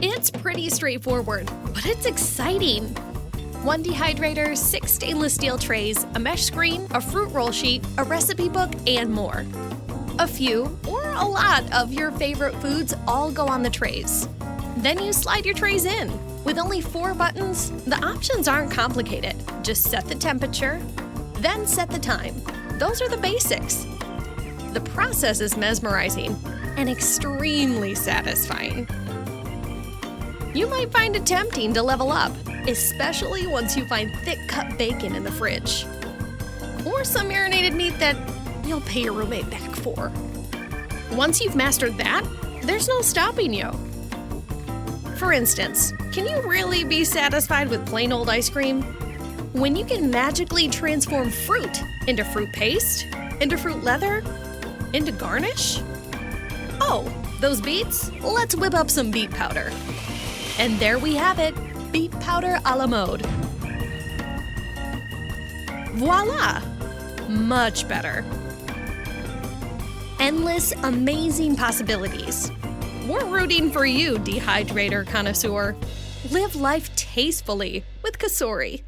It's pretty straightforward, but it's exciting. 1 dehydrator, 6 stainless steel trays, a mesh screen, a fruit roll sheet, a recipe book, and more. A few, or a lot, of your favorite foods all go on the trays. Then you slide your trays in. With only 4 buttons, the options aren't complicated. Just set the temperature, then set the time. Those are the basics. The process is mesmerizing and extremely satisfying. You might find it tempting to level up, especially once you find thick-cut bacon in the fridge. Or some marinated meat that you'll pay your roommate back for. Once you've mastered that, there's no stopping you. For instance, can you really be satisfied with plain old ice cream? When you can magically transform fruit into fruit paste, into fruit leather, into garnish? Oh, those beets? Let's whip up some beet powder. And there we have it, beet powder a la mode. Voila! Much better. Endless, amazing possibilities. We're rooting for you, dehydrator connoisseur. Live life tastefully with COSORI.